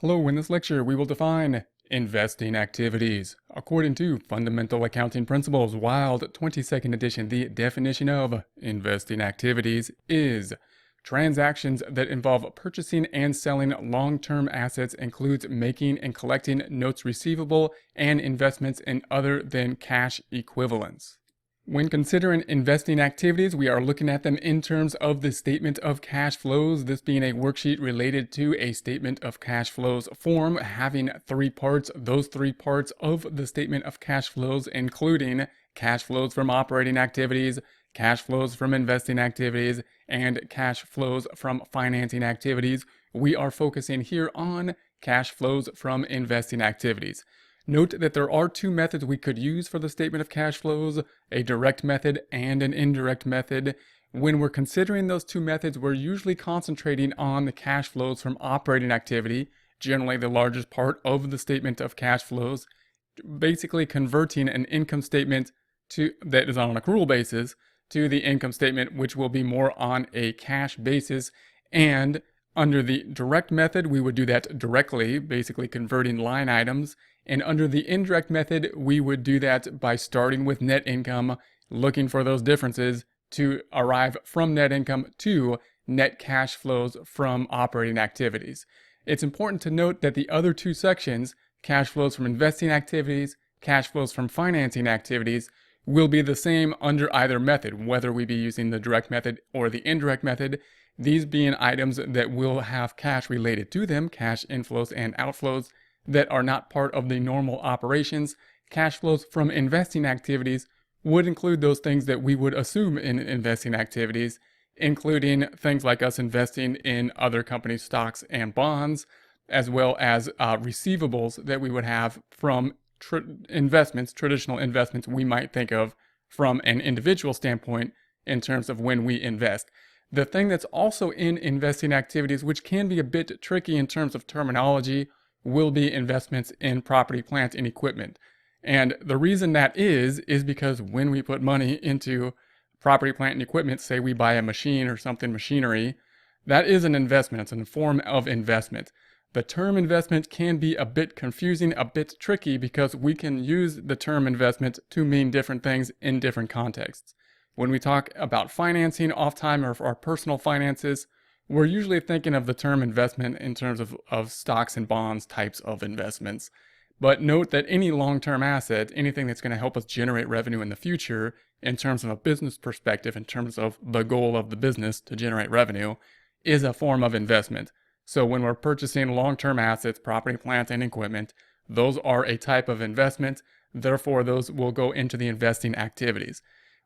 Hello, in this lecture we will define investing activities. According to Fundamental Accounting Principles, Wild 22nd edition, the definition of investing activities is transactions that involve purchasing and selling long-term assets, includes making and collecting notes receivable and investments in other than cash equivalents. When considering investing activities, we are looking at them in terms of the statement of cash flows, this being a worksheet related to a statement of cash flows form having three parts. Those three parts of the statement of cash flows including cash flows from operating activities, cash flows from investing activities, and cash flows from financing activities. We are focusing here on cash flows from investing activities. Note that there are two methods we could use for the statement of cash flows, a direct method and an indirect method. When we're considering those two methods, we're usually concentrating on the cash flows from operating activity, generally the largest part of the statement of cash flows, basically converting an income statement that is on an accrual basis to the income statement, which will be more on a cash basis. And under the direct method, we would do that directly, basically converting line items. And under the indirect method, we would do that by starting with net income, looking for those differences to arrive from net income to net cash flows from operating activities. It's important to note that the other two sections, cash flows from investing activities, cash flows from financing activities, will be the same under either method, whether we be using the direct method or the indirect method. These being items that will have cash related to them, cash inflows and outflows, that are not part of the normal operations. Cash flows from investing activities would include those things that we would assume in investing activities, including things like us investing in other companies' stocks and bonds, as well as receivables that we would have from traditional investments we might think of from an individual standpoint in terms of when we invest. The thing that's also in investing activities, which can be a bit tricky in terms of terminology, will be investments in property, plant, and equipment. And the reason that is because when we put money into property, plant, and equipment, say we buy a machine or something, machinery, that is an investment. It's a form of investment. The term investment can be a bit confusing, a bit tricky, because we can use the term investment to mean different things in different contexts. When we talk about financing off-time or our personal finances, we're usually thinking of the term investment in terms of stocks and bonds types of investments. But note that any long-term asset, anything that's going to help us generate revenue in the future in terms of a business perspective, in terms of the goal of the business to generate revenue, is a form of investment. So when we're purchasing long-term assets, property, plant, and equipment, those are a type of investment. Therefore, those will go into the investing activities.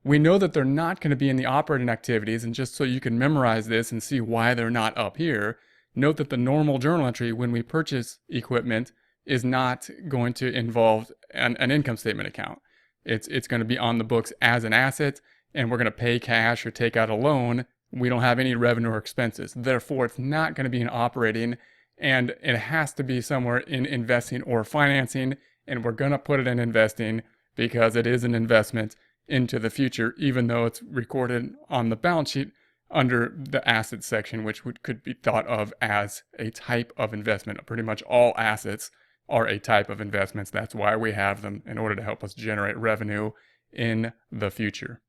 We know that they're not going to be in the operating activities, and just so you can memorize this and see why they're not up here, note that the normal journal entry when we purchase equipment is not going to involve an income statement account. It's going to be on the books as an asset, and we're going to pay cash or take out a loan. We don't have any revenue or expenses. Therefore, it's not going to be in operating, and it has to be somewhere in investing or financing, and we're going to put it in investing because it is an investment into the future, even though it's recorded on the balance sheet under the assets section, which could be thought of as a type of investment. Pretty much all assets are a type of investments. That's why we have them, in order to help us generate revenue in the future.